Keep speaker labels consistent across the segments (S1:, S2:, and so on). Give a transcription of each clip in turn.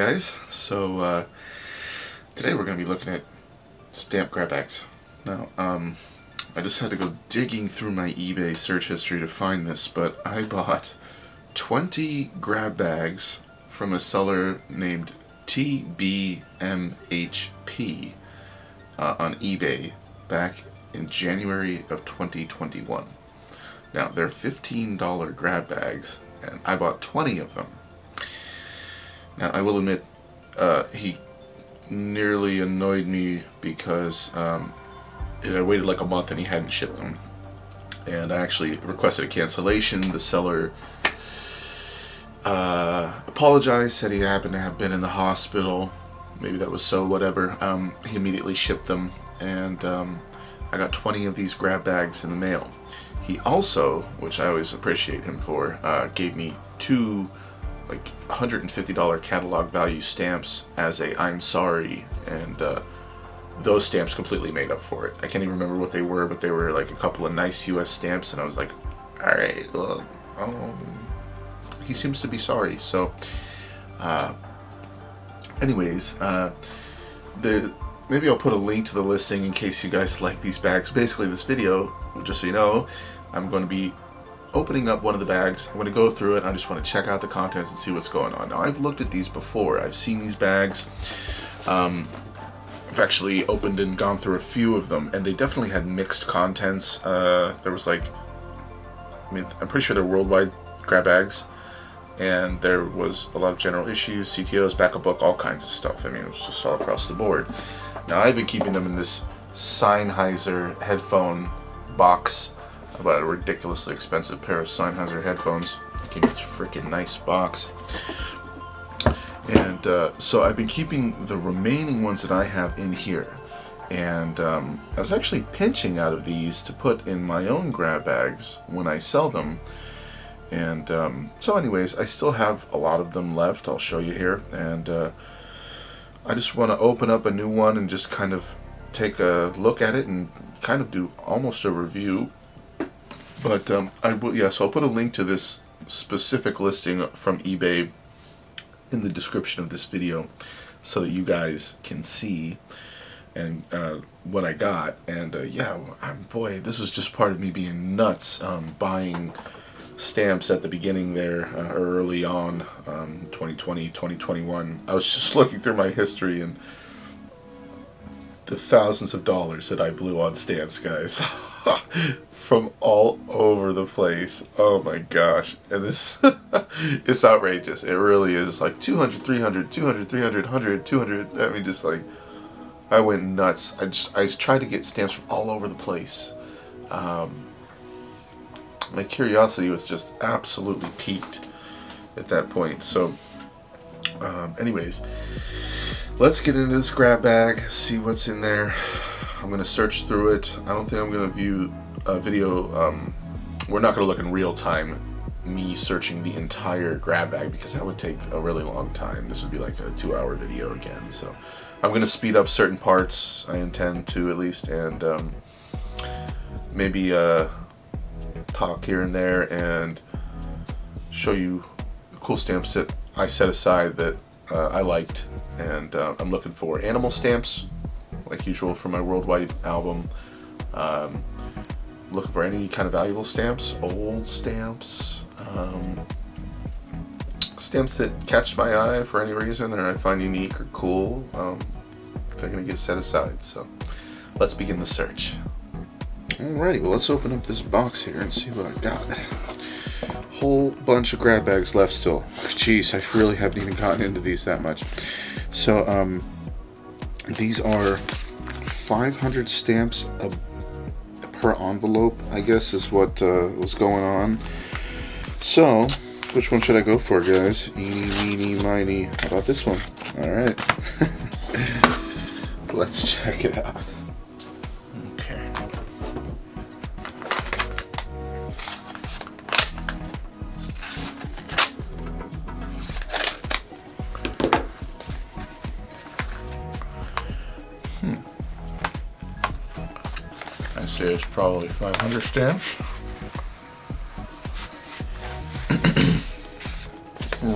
S1: guys. So today we're going to be looking at stamp grab bags. Now, I just had to go digging through my eBay search history to find this, but I bought 20 grab bags from a seller named TBMHP on eBay back in January of 2021. Now, they're $15 grab bags, and I bought 20 of them. Now, I will admit, he nearly annoyed me because I waited like a month and he hadn't shipped them. And I actually requested a cancellation. The seller apologized, said he happened to have been in the hospital. Maybe that was so, whatever. He immediately shipped them, and I got 20 of these grab bags in the mail. He also, which I always appreciate him for, gave me 2 like $150 catalog value stamps as a I'm sorry, and those stamps completely made up for it. I can't even remember what they were, but they were like a couple of nice US stamps, and I was like, alright, well, he seems to be sorry. So anyways, maybe I'll put a link to the listing in case you guys like these bags. Basically, this video, just so you know, I'm going to be opening up one of the bags. I'm going to go through it. I just want to check out the contents and see what's going on. Now, I've looked at these before. I've seen these bags. I've actually opened and gone through a few of them, and they definitely had mixed contents. There was like, I'm pretty sure they're worldwide grab bags, and there was a lot of general issues, CTOs, backup book, all kinds of stuff. It was just all across the board. Now, I've been keeping them in this Sennheiser headphone box. I bought a ridiculously expensive pair of Sennheiser headphones. Came in this freaking nice box. And so I've been keeping the remaining ones that I have in here. And I was actually pinching out of these to put in my own grab bags when I sell them. And so anyways, I still have a lot of them left. I'll show you here. And I just want to open up a new one and just kind of take a look at it and kind of do almost a review. But I will, yeah, so I'll put a link to this specific listing from eBay in the description of this video so that you guys can see and what I got. And yeah, boy, this was just part of me being nuts, buying stamps at the beginning there, early on, 2020, 2021. I was just looking through my history and the thousands of dollars that I blew on stamps, guys. From all over the place. Oh my gosh. And this it's outrageous. It really is. It's like 200, 300, 200, 300, 100, 200. I mean, just like, I went nuts. I tried to get stamps from all over the place. My curiosity was just absolutely piqued at that point. So anyways, let's get into this grab bag, see what's in there. I'm going to search through it. I don't think I'm going to view a video. We're not going to look in real time, me searching the entire grab bag, because that would take a really long time. This would be like a 2-hour video again. So I'm going to speed up certain parts. I intend to, at least, and maybe talk here and there and show you the cool stamps that I set aside that I liked. And I'm looking for animal stamps, like usual, for my worldwide album. Looking for any kind of valuable stamps, old stamps, stamps that catch my eye for any reason or I find unique or cool. They're going to get set aside. So let's begin the search. Alrighty, well, let's open up this box here and see what I got. Whole bunch of grab bags left still. Jeez, I really haven't even gotten into these that much. So these are 500 stamps per envelope, I guess, is what was going on. So, which one should I go for, guys? Eeny, meeny, miny. How about this one? Alright. Let's check it out. Okay. I say it's probably 500 stamps.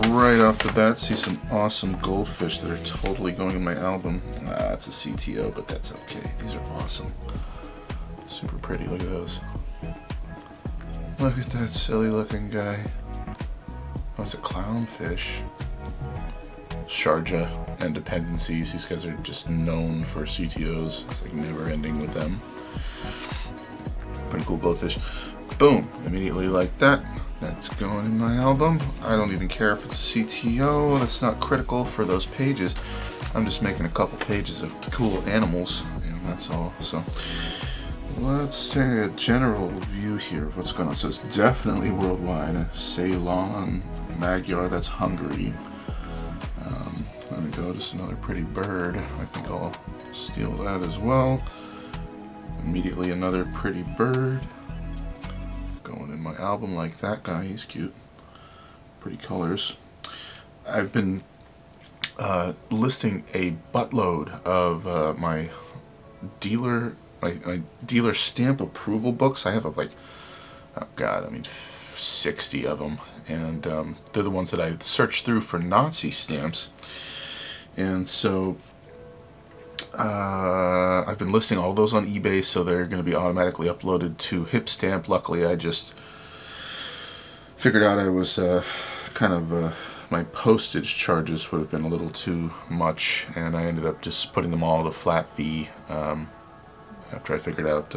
S1: right off the bat, see some awesome goldfish that are totally going in my album. It's a CTO, but that's okay. These are awesome. Super pretty, look at those. Look at that silly looking guy. Oh, it's a clownfish. Sharjah and dependencies. These guys are just known for CTOs. It's like never ending with them. Pretty cool goldfish. Boom! Immediately like that. That's going in my album. I don't even care if it's a CTO. That's not critical for those pages. I'm just making a couple pages of cool animals, and that's all. So let's take a general view here of what's going on. So it's definitely worldwide. Ceylon, Magyar, that's Hungary. There we go, just another pretty bird. I think I'll steal that as well. Immediately another pretty bird. Going in my album like that guy, he's cute. Pretty colors. I've been listing a buttload of my dealer stamp approval books. I have like, oh god, I mean 60 of them, and they're the ones that I searched through for Nazi stamps. And so I've been listing all those on eBay, so they're going to be automatically uploaded to hipstamp. Luckily, I just figured out I was my postage charges would have been a little too much, and I ended up just putting them all at a flat fee after I figured out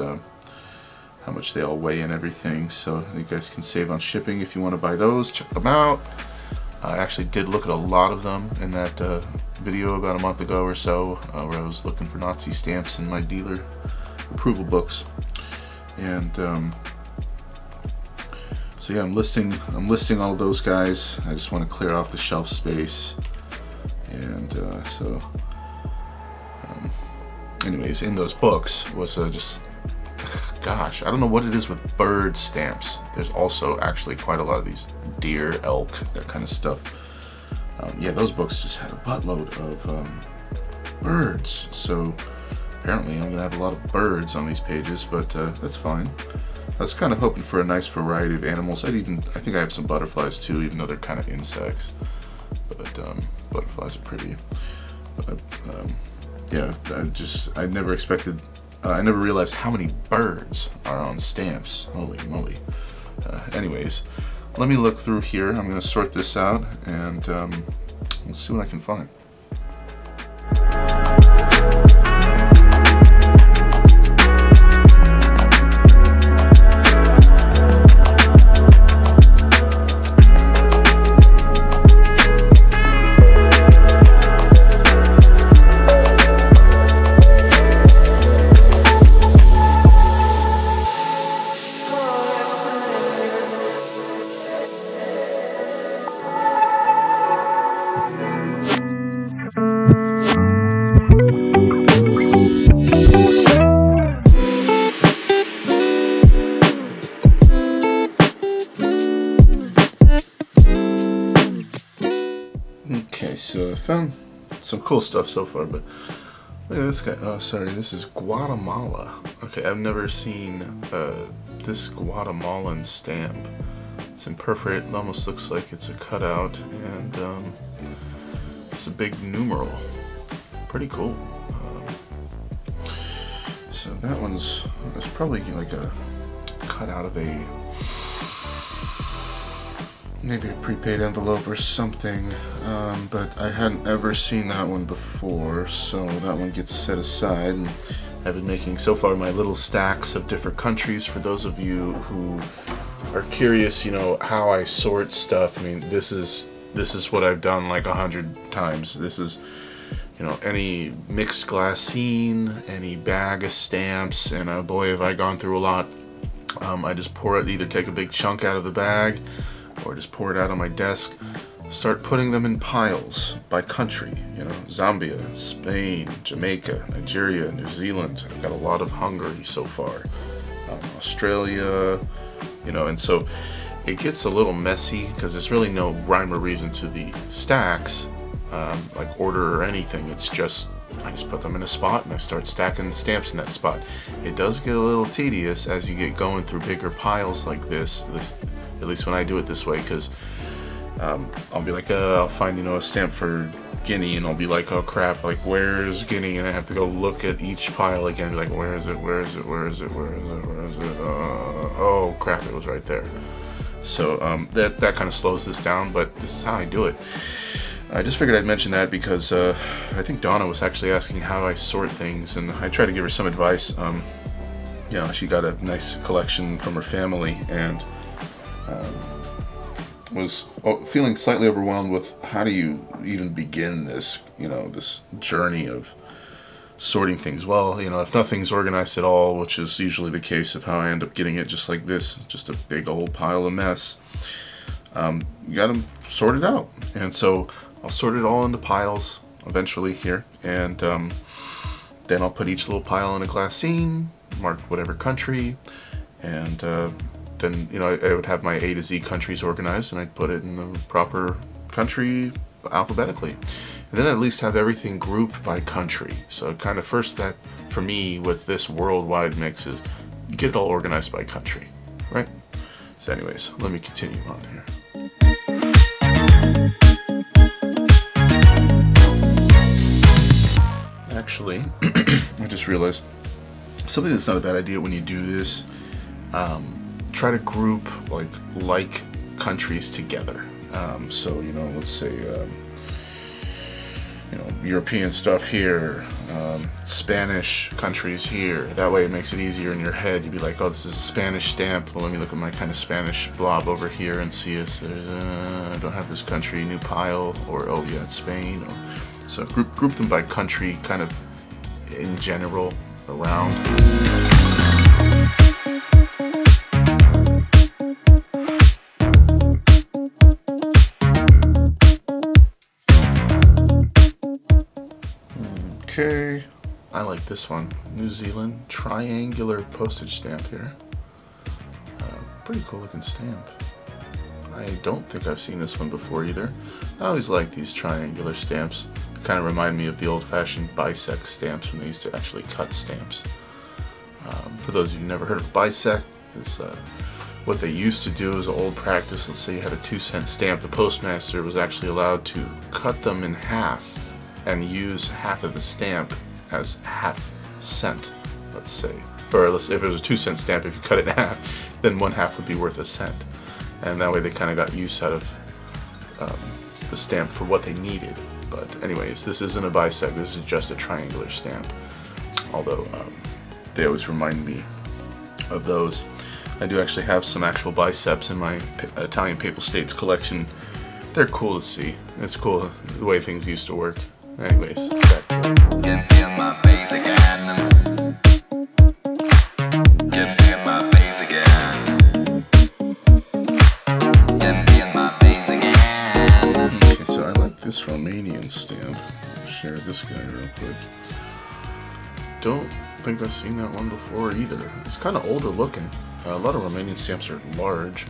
S1: how much they all weigh and everything. So you guys can save on shipping if you want to buy those. Check them out. I actually did look at a lot of them in that video about a month ago or so, where I was looking for Nazi stamps in my dealer approval books. And so yeah, I'm listing all of those guys. I just want to clear off the shelf space. And anyways, in those books was just, gosh, I don't know what it is with bird stamps. There's also actually quite a lot of these deer, elk, that kind of stuff. Yeah, those books just had a buttload of birds. So apparently I'm gonna have a lot of birds on these pages, but that's fine. I was kind of hoping for a nice variety of animals. I think I have some butterflies too, even though they're kind of insects. But butterflies are pretty. But yeah, I never expected. I never realized how many birds are on stamps. Holy moly. Anyways, let me look through here. I'm going to sort this out, and let's see what I can find. Okay, so I found some cool stuff so far, but look at this guy. Oh, sorry, this is Guatemala. Okay, I've never seen this Guatemalan stamp. It's imperforate, it almost looks like it's a cutout, and it's a big numeral. Pretty cool. So that one's probably like a cutout of maybe a prepaid envelope or something, but I hadn't ever seen that one before, so that one gets set aside. And I've been making so far my little stacks of different countries. For those of you who are curious, you know, how I sort stuff, I mean, this is what I've done like 100 times. This is, you know, any mixed glassine, any bag of stamps, and oh boy, have I gone through a lot. I just pour it, either take a big chunk out of the bag, or just pour it out on my desk, start putting them in piles by country, you know, Zambia, Spain, Jamaica, Nigeria, New Zealand. I've got a lot of Hungary so far, Australia, you know, and so it gets a little messy because there's really no rhyme or reason to the stacks, like order or anything. It's just, I just put them in a spot and I start stacking the stamps in that spot. It does get a little tedious as you get going through bigger piles like this, at least when I do it this way, because I'll be like, I'll find, you know, a stamp for Guinea, and I'll be like, oh crap, like where's Guinea? And I have to go look at each pile again, be like, where is it, where is it, where is it, where is it, where is it? Oh crap, it was right there. So that kind of slows this down, but this is how I do it. I just figured I'd mention that because I think Donna was actually asking how I sort things, and I tried to give her some advice. You know, she got a nice collection from her family, and was feeling slightly overwhelmed with how do you even begin this, you know, this journey of sorting things. Well, you know, if nothing's organized at all, which is usually the case of how I end up getting it, just like this, just a big old pile of mess, you got to sort it out. And so I'll sort it all into piles eventually here, and then I'll put each little pile in a glassine, mark whatever country, and then, you know, I would have my A to Z countries organized, and I'd put it in the proper country alphabetically. And then at least have everything grouped by country. So kind of first that, for me, with this worldwide mix is, you get it all organized by country, right? So anyways, let me continue on here. Actually, I just realized something that's not a bad idea when you do this. Try to group like countries together. So, you know, let's say you know, European stuff here, Spanish countries here. That way it makes it easier in your head. You'd be like, oh, this is a Spanish stamp. Well, let me look at my kind of Spanish blob over here and see if I don't have this country, new pile, or oh yeah, it's Spain. So group them by country, kind of in general around. Okay, I like this one. New Zealand triangular postage stamp here. Pretty cool looking stamp. I don't think I've seen this one before either. I always like these triangular stamps. They kind of remind me of the old-fashioned bisect stamps when they used to actually cut stamps. For those of you who've never heard of bisect, it's what they used to do is an old practice. Let's say you had a 2-cent stamp. The postmaster was actually allowed to cut them in half and use half of the stamp as half cent, let's say. Or if it was a 2-cent stamp, if you cut it in half, then 1/2 would be worth a cent. And that way they kind of got use out of the stamp for what they needed. But anyways, this isn't a bisect, this is just a triangular stamp. Although they always remind me of those. I do actually have some actual biceps in my Italian Papal States collection. They're cool to see. It's cool the way things used to work. Anyways, back to it. Get in my face again. Get in my face again. Get in my face again. Okay, so I like this Romanian stamp. I'll share this guy real quick. Don't think I've seen that one before either. It's kind of older looking. A lot of Romanian stamps are large.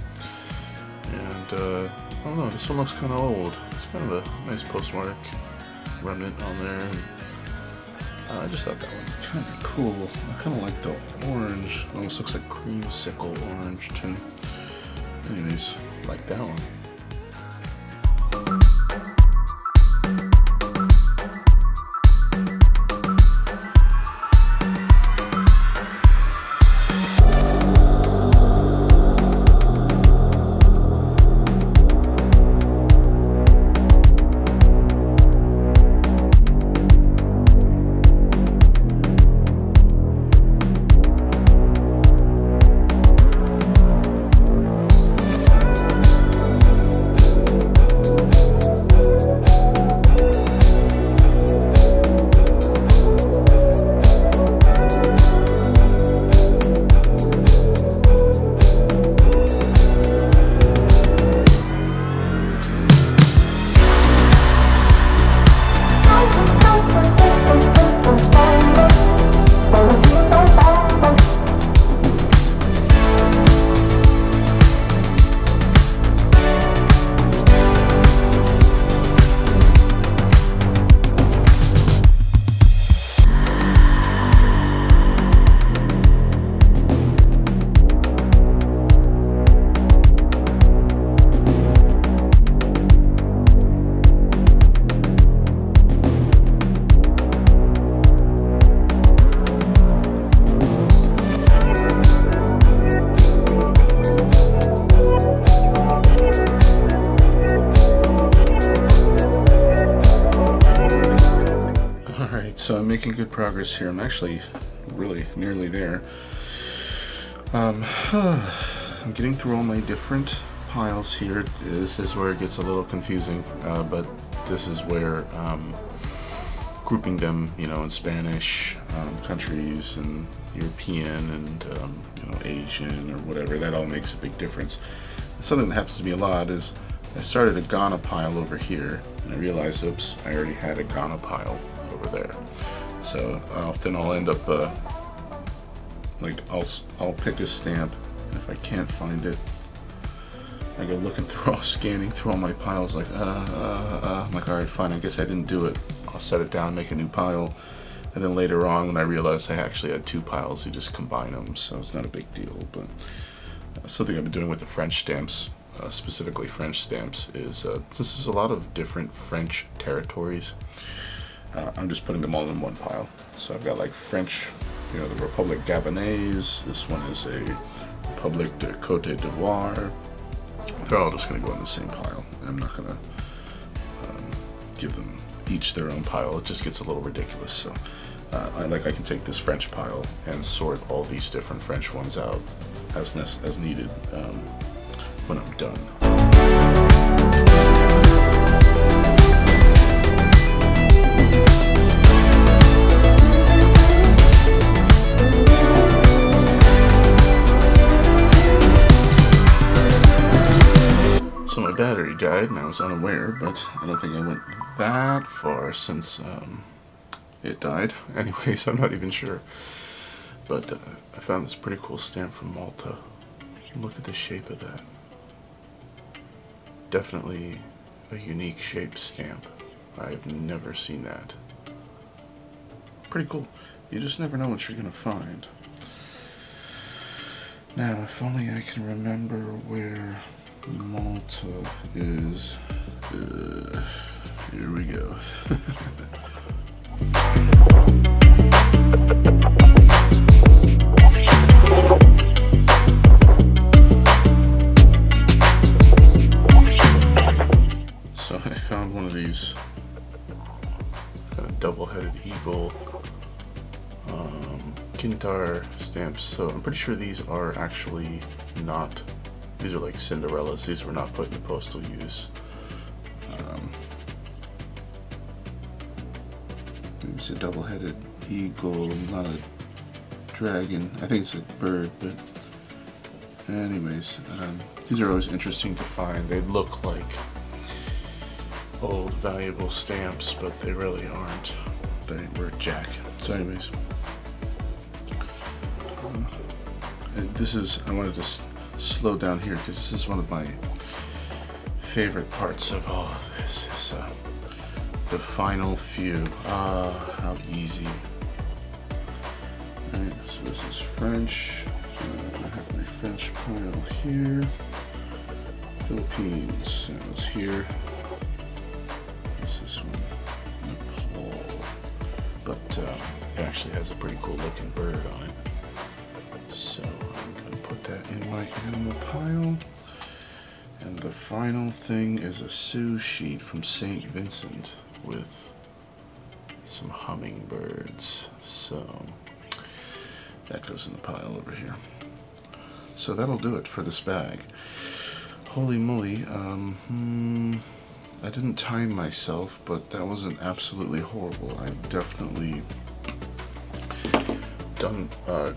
S1: And, I don't know, this one looks kind of old. It's kind of a nice postmark remnant on there. And, I just thought that one was kind of cool. I kind of like the orange. It almost looks like creamsicle orange too. Anyways, like that one. so I'm making good progress here. I'm actually really nearly there. I'm getting through all my different piles here. This is where it gets a little confusing, but this is where grouping them, you know, in Spanish countries and European and you know, Asian or whatever, that all makes a big difference. Something that happens to me a lot is I started a Ghana pile over here and I realized, oops, I already had a Ghana pile over there. So often I'll end up like I'll pick a stamp, and if I can't find it, I go looking through, scanning through all my piles, like I'm like, all right, fine, I guess I didn't do it. I'll set it down, make a new pile, and then later on, when I realize I actually had two piles, you just combine them, so it's not a big deal. But something I've been doing with the French stamps, specifically French stamps, is this is a lot of different French territories. I'm just putting them all in one pile. So I've got like French, you know, the Republic Gabonese. This one is a Republic de Côte d'Ivoire. They're all just going to go in the same pile. I'm not going to give them each their own pile. It just gets a little ridiculous. So I can take this French pile and sort all these different French ones out as needed when I'm done. So my battery died and I was unaware, but I don't think I went that far since it died. Anyways, I'm not even sure. But I found this pretty cool stamp from Malta. Look at the shape of that. Definitely a unique shaped stamp. I've never seen that. Pretty cool. You just never know what you're gonna find. Now, if only I can remember where Malta is. Here we go. So I found one of these kind of double-headed eagle Kintar stamps. So I'm pretty sure these are actually not. These are like Cinderellas. These were not put into postal use. It's a double-headed eagle, not a dragon. I think it's a bird, but anyways, these are always interesting to find. They look like old valuable stamps, but they really aren't. They were jack. So anyways, this is, I wanted to slow down here because this is one of my favorite parts of all of this, is the final few. How easy. Alright, so this is French. I have my French pile here. Philippines, that was here. What's this one? Nepal. But it actually has a pretty cool looking bird on it. So I'm going to put that in my animal pile. And the final thing is a Sioux sheet from St. Vincent with some hummingbirds. So that goes in the pile over here. So that'll do it for this bag. Holy moly, I didn't time myself, but that wasn't absolutely horrible. I've definitely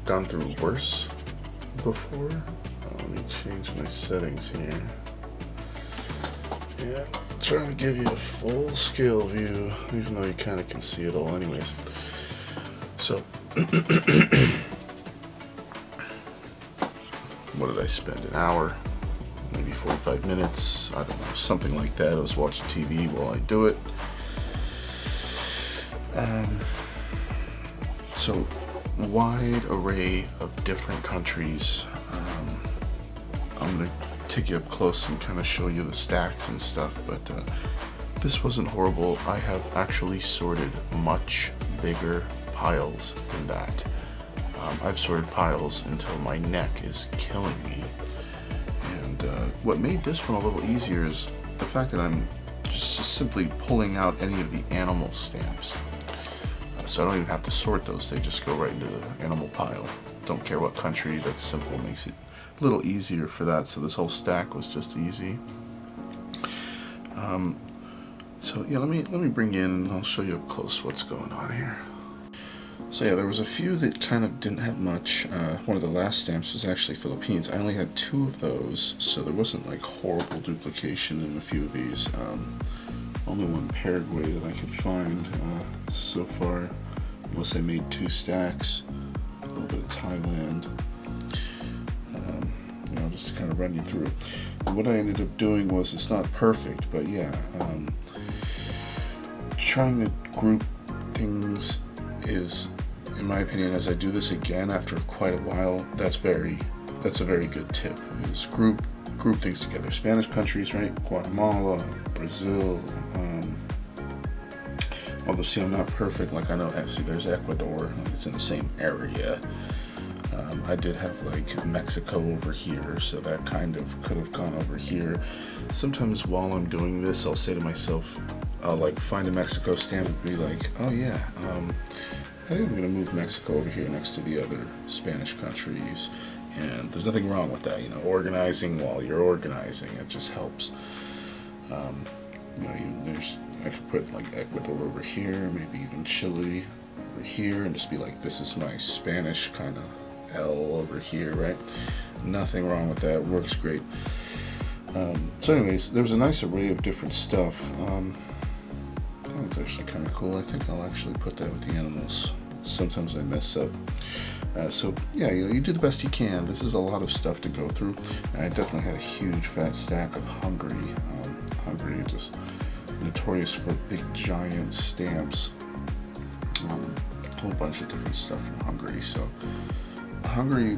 S1: gone through worse before. Let me change my settings here. Yeah, trying to give you a full scale view, even though you kind of can see it all anyways. So, what did I spend? An hour? Maybe 45 minutes? I don't know, something like that. I was watching TV while I do it. So, wide array of different countries. I'm going to take you up close and kind of show you the stacks and stuff, but this wasn't horrible. I have actually sorted much bigger piles than that. I've sorted piles until my neck is killing me. And what made this one a little easier is the fact that I'm just simply pulling out any of the animal stamps. So I don't even have to sort those, they just go right into the animal pile. Don't care what country, that's simple, makes it a little easier for that. So this whole stack was just easy. So yeah, let me bring in, I'll show you up close what's going on here. So yeah, there was a few that kind of didn't have much. One of the last stamps was actually Philippines. I only had 2 of those, so there wasn't like horrible duplication in a few of these. Only one Paraguay that I could find so far, unless I made 2 stacks. A little bit of Thailand. You know, just to kind of run you through. And what I ended up doing was, it's not perfect, but yeah, trying to group things is, in my opinion, as I do this again after quite a while, that's a very good tip, is group things together. Spanish countries, right? Guatemala, Brazil, although see, I'm not perfect, like I know, see, there's Ecuador, like it's in the same area. I did have like Mexico over here, so that kind of could have gone over here. Sometimes while I'm doing this, I'll say to myself, I'll like find a Mexico stamp and be like, oh yeah, I think I'm going to move Mexico over here next to the other Spanish countries. And there's nothing wrong with that, you know, organizing while you're organizing, it just helps. You know, I could put like Ecuador over here, maybe even Chile over here, and just be like, this is my Spanish kind of L over here, right? Nothing wrong with that, works great. So anyways, there was a nice array of different stuff. That was actually kind of cool. I think I'll actually put that with the animals. Sometimes I mess up. So yeah, you know, you do the best you can. This is a lot of stuff to go through. And I definitely had a huge fat stack of Hungary. Hungary is just notorious for big giant stamps. A whole bunch of different stuff from Hungary. So Hungary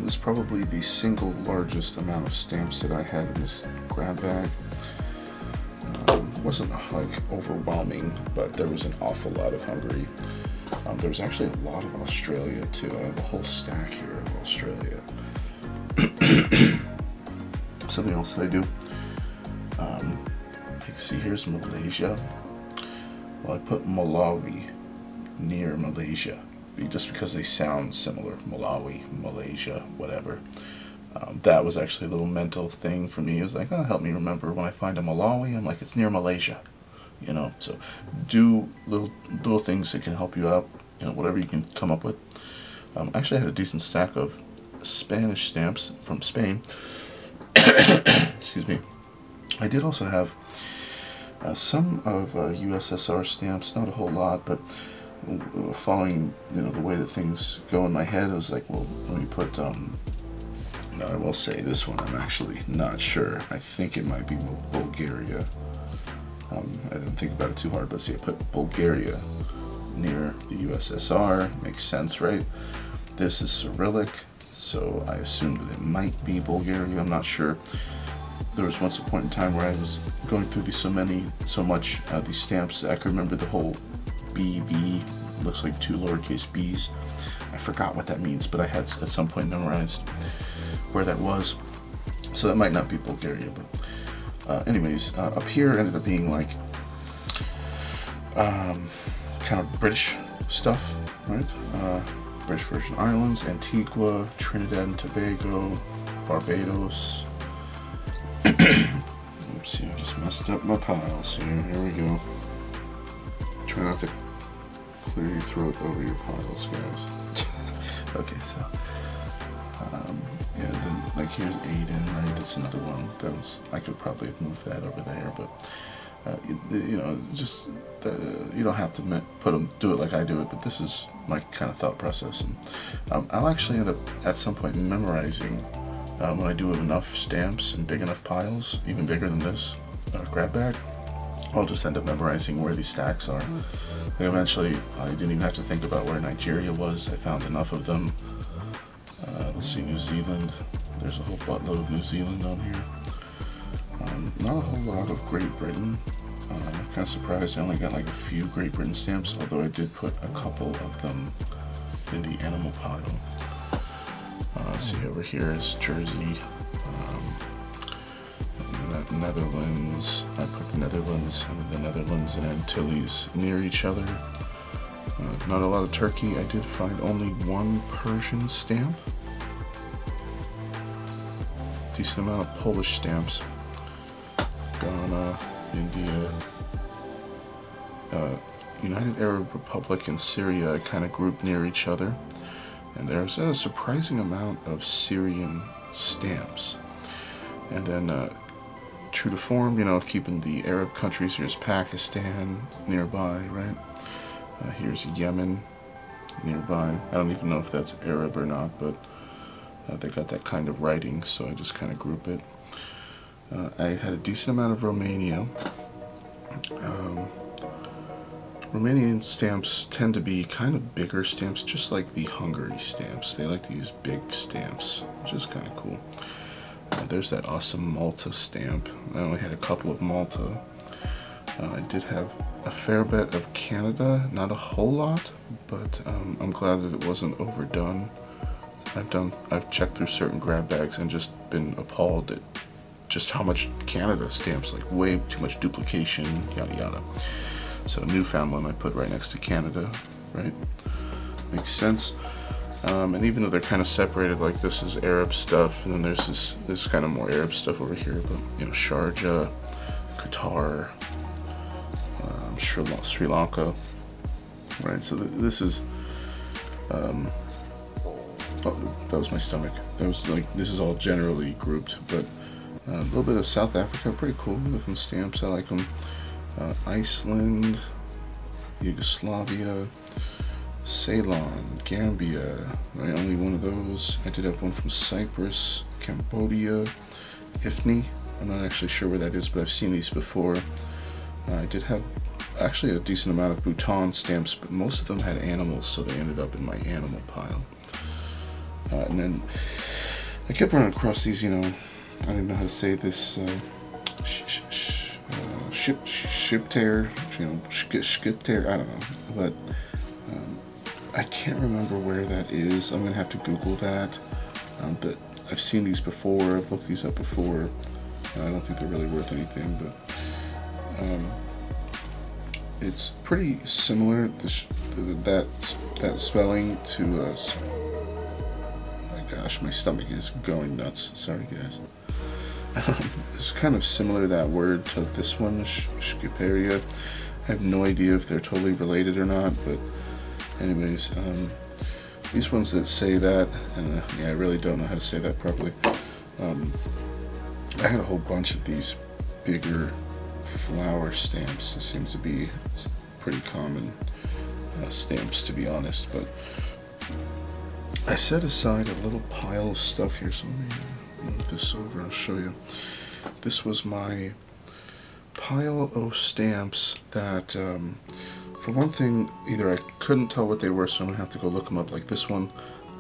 S1: is probably the single largest amount of stamps that I had in this grab bag. It wasn't like overwhelming, but there was an awful lot of Hungary. There was actually a lot of Australia too. I have a whole stack here of Australia. Something else that I do. You can see here's Malaysia. Well, I put Malawi near Malaysia, just because they sound similar. Malawi, Malaysia, whatever. That was actually a little mental thing for me. It was like, oh, help me remember when I find a Malawi, I'm like, it's near Malaysia. You know, so do little things that can help you out, you know, whatever you can come up with. Actually, I had a decent stack of Spanish stamps from Spain. Excuse me. I did also have some of USSR stamps, not a whole lot, but following, you know, the way that things go in my head, I was like, well, let me put, I will say this one, I'm actually not sure. I think it might be Bulgaria. I didn't think about it too hard, but see, I put Bulgaria near the USSR. Makes sense, right? This is Cyrillic, so I assumed that it might be Bulgaria. I'm not sure. There was once a point in time where I was going through these so much these stamps that I could remember the whole BB. Looks like 2 lowercase b's. I forgot what that means, but I had at some point memorized where that was. So that might not be Bulgaria, but anyways, up here ended up being like kind of British stuff, right? British Virgin Islands, Antigua, Trinidad and Tobago, Barbados. Oops, I just messed up my piles here. Here we go. Try not to clear your throat over your piles, guys. Okay, so yeah, then like here's Aden, right? That's another one. That was, I could probably have moved that over there, but you know, just you don't have to do it like I do it. But this is my kind of thought process, and I'll actually end up at some point memorizing when I do have enough stamps and big enough piles, even bigger than this grab bag. I'll just end up memorizing where these stacks are. And eventually, I didn't even have to think about where Nigeria was. I found enough of them. Let's see, New Zealand. There's a whole buttload of New Zealand on here. Not a whole lot of Great Britain. I'm kind of surprised I only got like a few Great Britain stamps, although I did put a couple of them in the animal pile. Let's see, over here is Jersey. Netherlands. I put Netherlands and the Netherlands and Antilles near each other. Not a lot of Turkey. I did find only one Persian stamp. Decent amount of Polish stamps. Ghana, India, United Arab Republic and Syria kind of grouped near each other. And there's a surprising amount of Syrian stamps. And then true to form, you know, keeping the Arab countries, here's Pakistan nearby, right? Here's Yemen nearby. I don't even know if that's Arab or not, but they got that kind of writing, so I just kind of group it. I had a decent amount of Romania. Romanian stamps tend to be kind of bigger stamps, just like the Hungary stamps. They like to use big stamps, which is kind of cool. There's that awesome Malta stamp. I only had a couple of Malta. I did have a fair bit of Canada, not a whole lot, but I'm glad that it wasn't overdone. I've checked through certain grab bags and just been appalled at just how much Canada stamps, like way too much duplication, yada yada. So Newfoundland I put right next to Canada, right? Makes sense. And even though they're kind of separated, like this is Arab stuff, and then there's this kind of more Arab stuff over here, but you know, Sharjah, Qatar, Sri Lanka, right? So this is, oh, that was my stomach. That was like, this is all generally grouped, but a little bit of South Africa, pretty cool looking stamps. I like them. Iceland, Yugoslavia, Ceylon, Gambia, right, only one of those. I did have one from Cyprus, Cambodia, Ifni. I'm not actually sure where that is, but I've seen these before. I did have actually a decent amount of Bhutan stamps, but most of them had animals, so they ended up in my animal pile. And then I kept running across these, you know, I don't even know how to say this, shiptear, you know, skiptear, I don't know, but I can't remember where that is. I'm gonna have to Google that, but I've seen these before, I've looked these up before. I don't think they're really worth anything, but it's pretty similar, that spelling to us. Oh my gosh, my stomach is going nuts, sorry guys. It's kind of similar, that word, to this one, Skiperia. I have no idea if they're totally related or not, but anyways, these ones that say that, yeah, I really don't know how to say that properly. I had a whole bunch of these bigger flower stamps. This seems to be pretty common stamps, to be honest, but I set aside a little pile of stuff here, so let me move this over, I'll show you. This was my pile of stamps that, for one thing, either I couldn't tell what they were, so I'm going to have to go look them up. Like this one,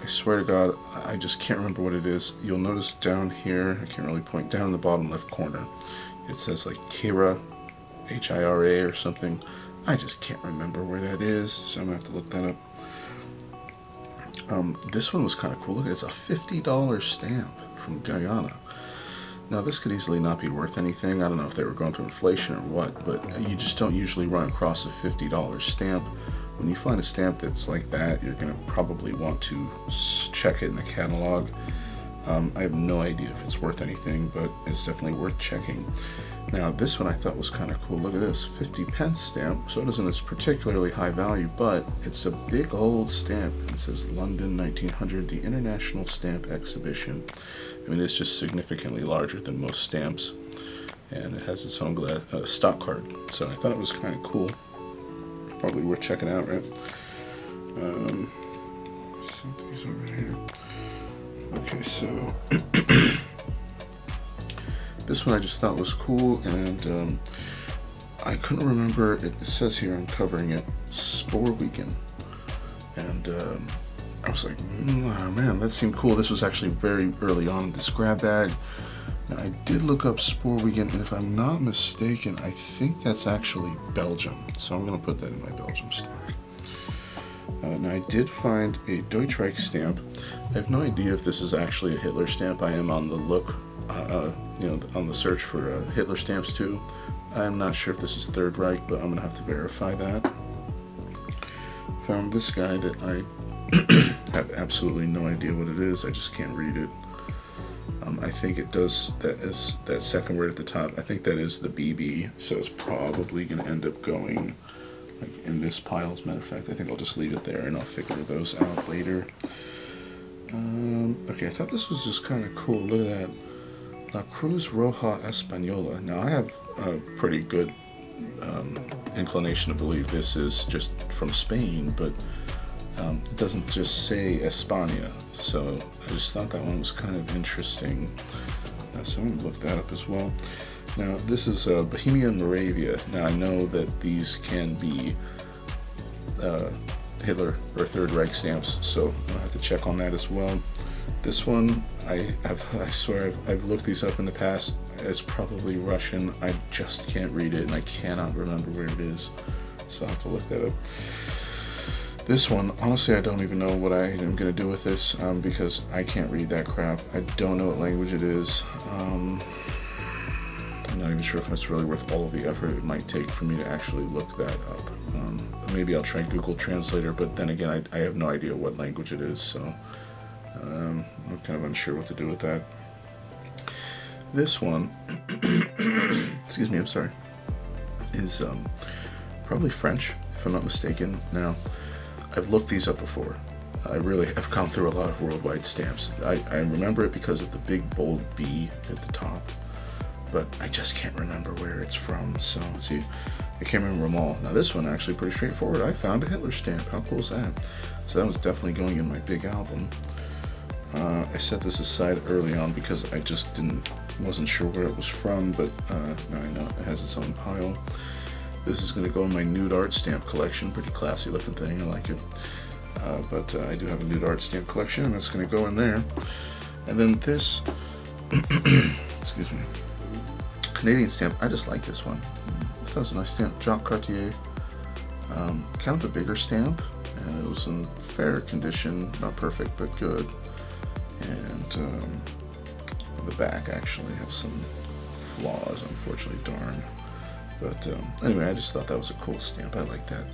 S1: I swear to God, I just can't remember what it is. You'll notice down here, I can't really point, down in the bottom left corner, it says like Hira, H-I-R-A or something. I just can't remember where that is, so I'm going to have to look that up. This one was kind of cool. Look, it's a $50 stamp from Guyana. Now this could easily not be worth anything. I don't know if they were going through inflation or what, but you just don't usually run across a $50 stamp. When you find a stamp that's like that, you're going to probably want to check it in the catalog. I have no idea if it's worth anything, but it's definitely worth checking. Now this one I thought was kind of cool. Look at this, 50p stamp. So it isn't this particularly high value, but it's a big old stamp. It says London 1900, the International Stamp Exhibition. I mean, it's just significantly larger than most stamps, and it has its own stock card. So I thought it was kind of cool. Probably worth checking out, right? Something's over here. Okay, so this one I just thought was cool, and I couldn't remember, it says here, I'm covering it, Spore Weekend, and I was like, oh man, that seemed cool. This was actually very early on in this grab bag. Now I did look up Spore Weekend, and if I'm not mistaken, I think that's actually Belgium, so I'm going to put that in my Belgium stock. Now I did find a Deutschreich stamp. I have no idea if this is actually a Hitler stamp. I am on the look, you know, on the search for Hitler stamps too. I'm not sure if this is Third Reich, but I'm gonna have to verify that. found this guy that I have absolutely no idea what it is. I just can't read it. I think it does, that second word at the top, I think that is the BB, so it's probably going to end up going like in this pile. As a matter of fact, I think I'll just leave it there and I'll figure those out later. Okay, I thought this was just kind of cool. Look at that. La Cruz Roja Española. Now, I have a pretty good inclination to believe this is just from Spain, but it doesn't just say España, so I just thought that one was kind of interesting. So I'm going to look that up as well. Now, this is Bohemia and Moravia. Now, I know that these can be Hitler or Third Reich stamps, so I'll have to check on that as well. This one, I swear I've looked these up in the past. It's probably Russian. I just can't read it, and I cannot remember where it is, so I'll have to look that up. This one, honestly, I don't even know what I am going to do with this, because I can't read that crap. I don't know what language it is. I'm not even sure if it's really worth all of the effort it might take for me to actually look that up. Maybe I'll try Google Translator, but then again, I have no idea what language it is, so I'm kind of unsure what to do with that. This one, excuse me, I'm sorry, is probably French, if I'm not mistaken. Now, I've looked these up before. I've gone through a lot of worldwide stamps. I remember it because of the big bold B at the top, but I just can't remember where it's from. So, see, I can't remember them all. Now, this one actually pretty straightforward. I found a Hitler stamp. How cool is that? So that was definitely going in my big album. I set this aside early on because I just wasn't sure where it was from, but now I know it has its own pile. This is going to go in my nude art stamp collection. Pretty classy looking thing, I like it. But I do have a nude art stamp collection, and that's going to go in there. And then this, excuse me, Canadian stamp, I just like this one. That was a nice stamp, Jacques Cartier. Kind of a bigger stamp, and it was in fair condition, not perfect, but good. And the back actually has some flaws, unfortunately, darn. But anyway, I just thought that was a cool stamp. I like that.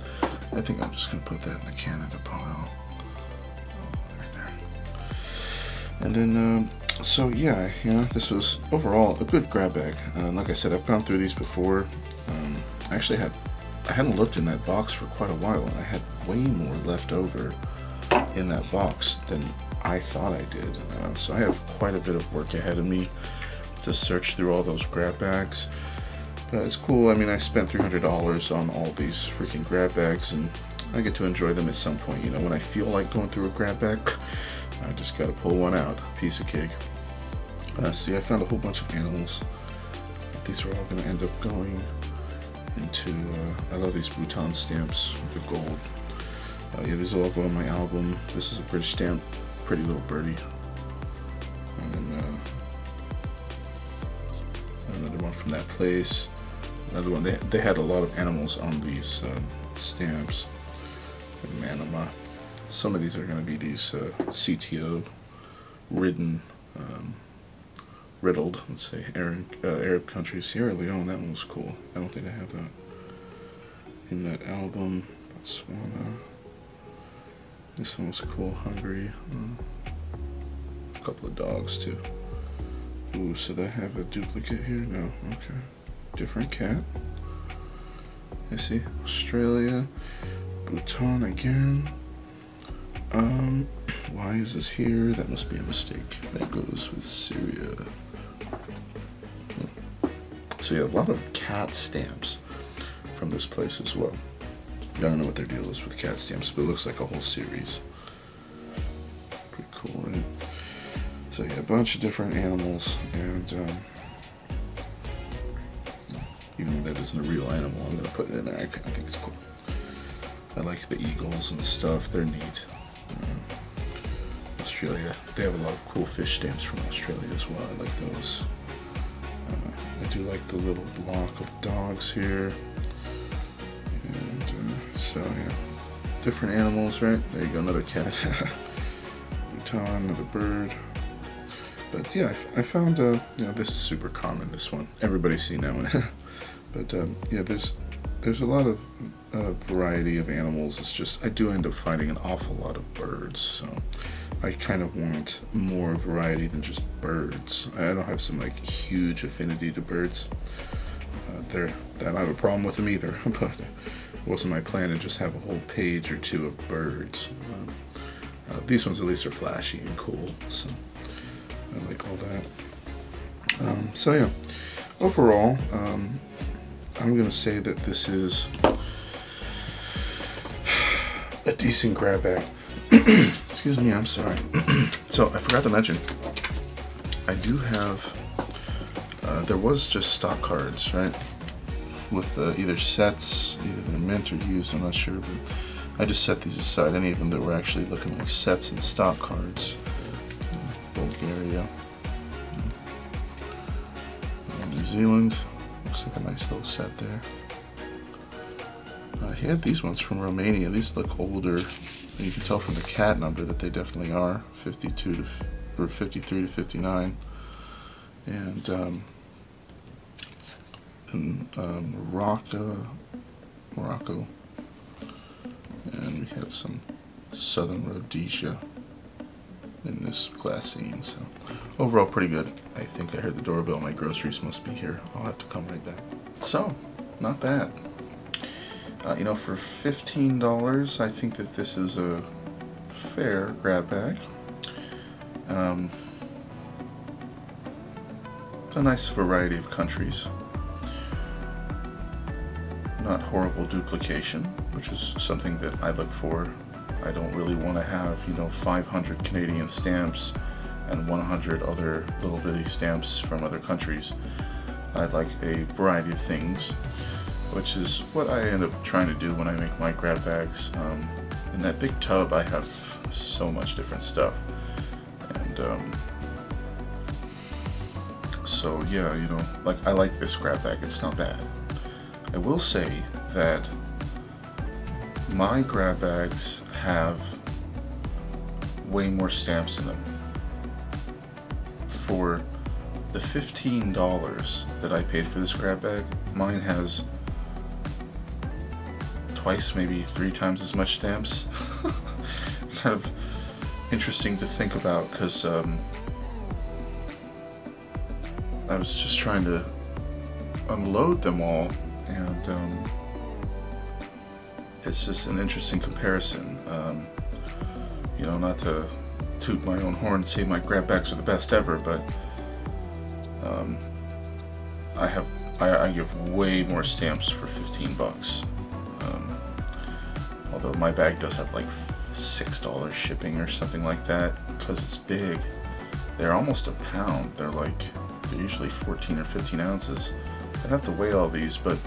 S1: I think I'm just going to put that in the Canada pile. Right there. And then, so yeah, you know, this was overall a good grab bag. Like I said, I've gone through these before. I actually I hadn't looked in that box for quite a while, and I had way more left over in that box than I thought I did. So I have quite a bit of work ahead of me to search through all those grab bags. But it's cool. I mean, I spent $300 on all these freaking grab bags, and I get to enjoy them at some point. You know, when I feel like going through a grab bag, I just gotta pull one out. Piece of cake. See, I found a whole bunch of animals. These are all gonna end up going into, I love these Bhutan stamps, the gold. Yeah, these will all go in my album. This is a British stamp, Pretty Little Birdie. And then another one from that place. Another one, they had a lot of animals on these stamps. Manama. Some of these are going to be these CTO ridden, riddled, let's say, Arab countries. Sierra Leone, that one was cool. I don't think I have that in that album. Botswana. This one was cool. Hungary. A couple of dogs too. Ooh, so they have a duplicate here? No, okay. Different cat. I see. Australia. Bhutan again. Why is this here? That must be a mistake. That goes with Syria. So yeah, a lot of cat stamps from this place as well. I don't know what their deal is with cat stamps, but it looks like a whole series. Pretty cool, isn't it? So yeah, a bunch of different animals, and even though that isn't a real animal, I'm gonna put it in there. I think it's cool. I like the eagles and stuff. They're neat. Australia, they have a lot of cool fish stamps from Australia as well. I like those. I do like the little block of dogs here. And so yeah, different animals, right? There you go, another cat. Bhutan, another bird. But yeah, I found, you know, this is super common, this one. Everybody's seen that one. But yeah, there's there's a lot of variety of animals. It's just I do end up finding an awful lot of birds, so I kind of want more variety than just birds. I don't have some like huge affinity to birds. I don't have a problem with them either, but it wasn't my plan to just have a whole page or two of birds. These ones at least are flashy and cool, so I like all that. So yeah, overall, I'm going to say that this is a decent grab bag. Excuse me, I'm sorry. So I forgot to mention, I do have, there was just stock cards, right? With either sets, either they're mint or used, I'm not sure, but I just set these aside, any of them that were actually looking like sets and stock cards. Bulgaria, New Zealand, looks like a nice little set there. He had these ones from Romania. These look older. You can tell from the cat number that they definitely are 52 to or 53 to 59. And Morocco, and we had some Southern Rhodesia in this glass scene. So overall, pretty good. I think I heard the doorbell. My groceries must be here. I'll have to come right back. So, not bad. You know, for $15, I think that this is a fair grab bag. A nice variety of countries. Not horrible duplication, which is something that I look for. I don't really want to have, you know, 500 Canadian stamps and 100 other little bitty stamps from other countries. I'd like a variety of things, which is what I end up trying to do when I make my grab bags. In that big tub I have so much different stuff, and so yeah, you know, like I like this grab bag, it's not bad. I will say that my grab bags have way more stamps in them. For the $15 that I paid for this grab bag, mine has twice, maybe 3 times as much stamps. Kind of interesting to think about, because I was just trying to unload them all, and it's just an interesting comparison. You know, not to toot my own horn and say my grab bags are the best ever, but I give way more stamps for 15 bucks. Although my bag does have like $6 shipping or something like that, because it's big. They're almost a pound. They're usually 14 or 15 ounces. I'd have to weigh all these, but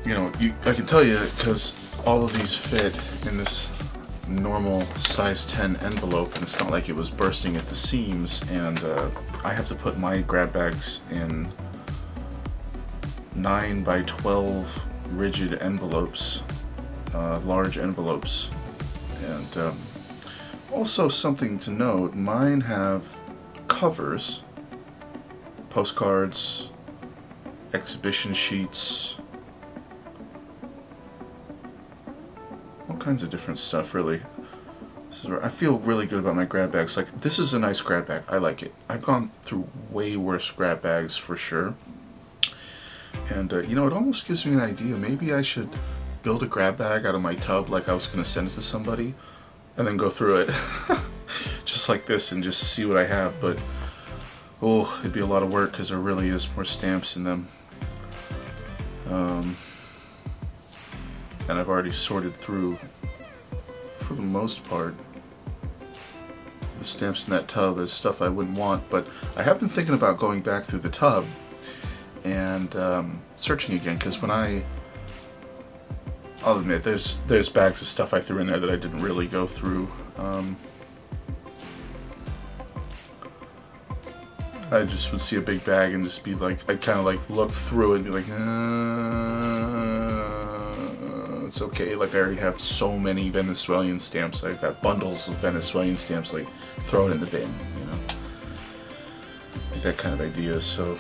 S1: you know, I can tell you, because all of these fit in this normal size 10 envelope, and it's not like it was bursting at the seams, and I have to put my grab bags in 9 by 12 rigid envelopes, large envelopes. And also something to note, mine have covers, postcards, exhibition sheets, all kinds of different stuff, really. I feel really good about my grab bags. Like, this is a nice grab bag. I like it. I've gone through way worse grab bags for sure. And you know, it almost gives me an idea. Maybe I should build a grab bag out of my tub, like I was going to send it to somebody, and then go through it just like this and just see what I have. But oh, it'd be a lot of work because there really is more stamps in them. And I've already sorted through, for the most part, the stamps in that tub as stuff I wouldn't want. But I have been thinking about going back through the tub and searching again, because when I'll admit, there's bags of stuff I threw in there that I didn't really go through. I just would see a big bag and just be like, I'd kind of like look through it and be like, it's okay. Like, I already have so many Venezuelan stamps. I've got bundles of Venezuelan stamps. Like, throw it in the bin, you know, like that kind of idea. So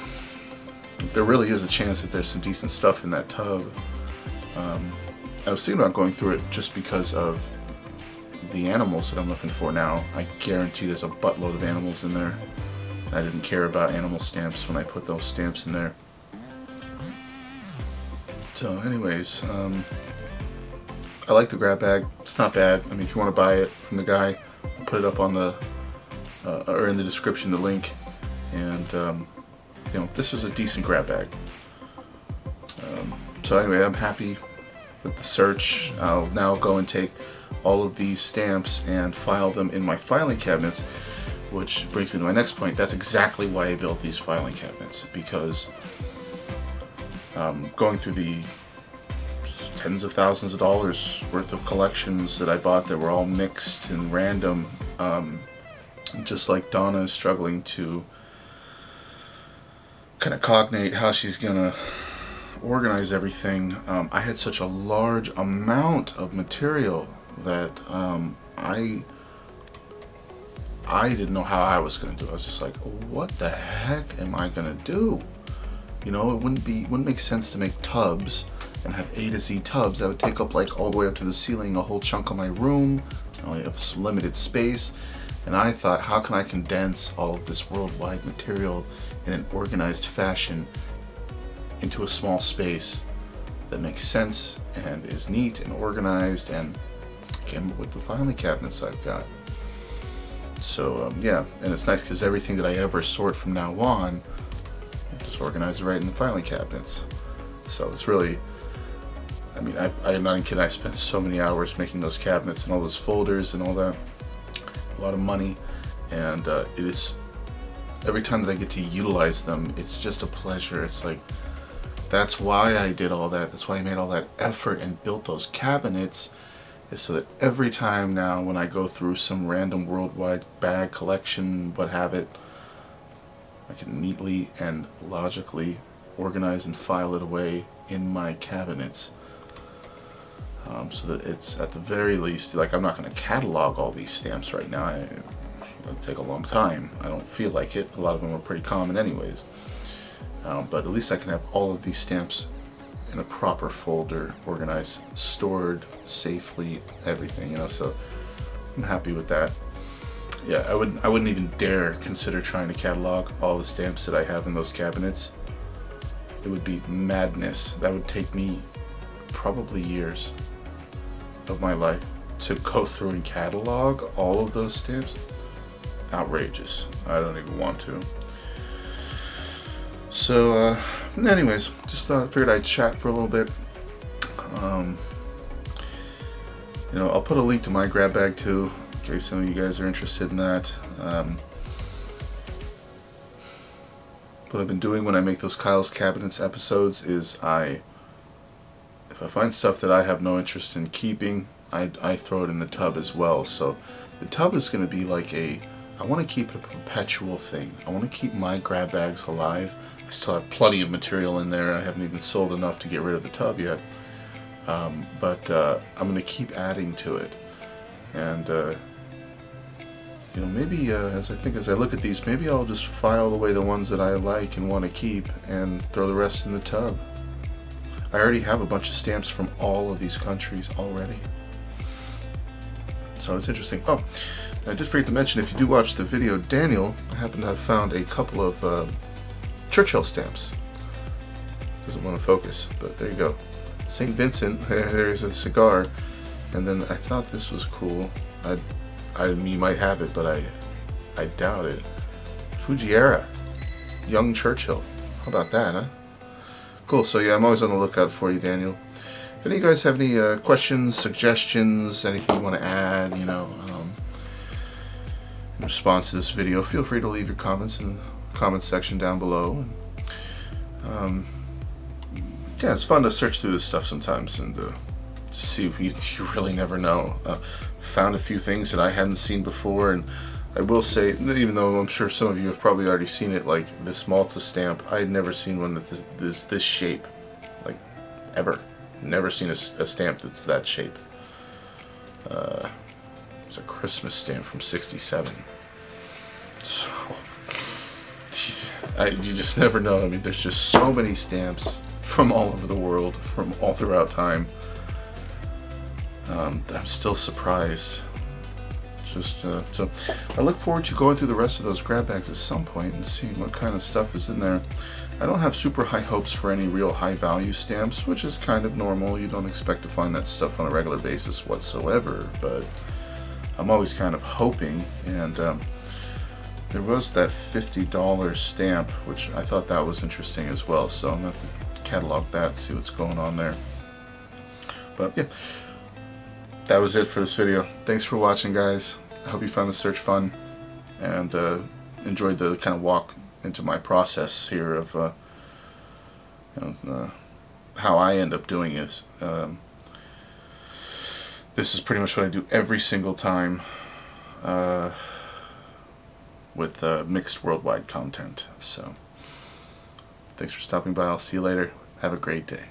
S1: there really is a chance that there's some decent stuff in that tub. I was thinking about going through it just because of the animals that I'm looking for now. I guarantee there's a buttload of animals in there. I didn't care about animal stamps when I put those stamps in there. So anyways, I like the grab bag. It's not bad. I mean, if you want to buy it from the guy, I'll put it up on the or in the description, the link. And you know, this was a decent grab bag. So anyway, I'm happy with the search. I'll now go and take all of these stamps and file them in my filing cabinets, which brings me to my next point. That's exactly why I built these filing cabinets, because going through the tens of thousands of dollars worth of collections that I bought that were all mixed and random, just like Donna is struggling to kind of cognate how she's gonna organize everything. I had such a large amount of material that I didn't know how I was gonna do it. I was just like, what the heck am I gonna do? You know, it wouldn't make sense to make tubs and have A to Z tubs. That would take up like all the way up to the ceiling, a whole chunk of my room. I only have some limited space. And I thought, how can I condense all of this worldwide material in an organized fashion into a small space that makes sense and is neat and organized, and came with the filing cabinets I've got. So yeah, and it's nice because everything that I ever sort from now on, I just organize it right in the filing cabinets. So it's really, I mean, I'm not even kidding, I spent so many hours making those cabinets and all those folders and all that. A lot of money, and it is, every time that I get to utilize them, it's just a pleasure. It's like, that's why I did all that. That's why I made all that effort and built those cabinets, is so that every time now when I go through some random worldwide bag collection, what have it, I can neatly and logically organize and file it away in my cabinets. So that it's, at the very least, like, I'm not going to catalog all these stamps right now. It'll take a long time. I don't feel like it. A lot of them are pretty common anyways. But at least I can have all of these stamps in a proper folder, organized, stored safely, everything, you know. So I'm happy with that. Yeah, I wouldn't even dare consider trying to catalog all the stamps that I have in those cabinets. It would be madness. That would take me probably years of my life to go through and catalog all of those stamps. Outrageous. I don't even want to. So anyways, just figured I'd chat for a little bit. You know, I'll put a link to my grab bag too, in case some of you guys are interested in that. What I've been doing when I make those Kyle's Cabinets episodes is if I find stuff that I have no interest in keeping, I throw it in the tub as well. So the tub is going to be like I want to keep it a perpetual thing. I want to keep my grab bags alive. I still have plenty of material in there. I haven't even sold enough to get rid of the tub yet. But I'm going to keep adding to it. And you know, maybe as I look at these, maybe I'll just file away the ones that I like and want to keep and throw the rest in the tub. I already have a bunch of stamps from all of these countries already. So it's interesting. Oh, I did forget to mention, if you do watch the video, Daniel, I happen to have found a couple of Churchill stamps. Doesn't want to focus, but there you go. St. Vincent, there's a cigar. And then I thought this was cool. You might have it, but I doubt it. Fujiera, young Churchill. How about that, huh? Cool, so yeah, I'm always on the lookout for you, Daniel. If any of you guys have any questions, suggestions, anything you want to add, you know, in response to this video, feel free to leave your comments in the comments section down below. And, yeah, it's fun to search through this stuff sometimes and to see, you really never know. Found a few things that I hadn't seen before, and I will say, even though I'm sure some of you have probably already seen it, like this Malta stamp, I had never seen one that this shape, like, ever. Never seen a stamp that's that shape. It's a Christmas stamp from '67. So, You just never know. I mean, there's just so many stamps from all over the world, from all throughout time. I'm still surprised. Just so I look forward to going through the rest of those grab bags at some point and seeing what kind of stuff is in there. I don't have super high hopes for any real high value stamps, which is kind of normal. You don't expect to find that stuff on a regular basis whatsoever, but I'm always kind of hoping. And there was that $50 stamp, which I thought that was interesting as well, so I'm going to have to catalog that, see what's going on there. But yeah, that was it for this video. Thanks for watching, guys. I hope you found the search fun and enjoyed the kind of walk into my process here of how I end up doing this. This is pretty much what I do every single time with mixed worldwide content. So thanks for stopping by. I'll see you later. Have a great day.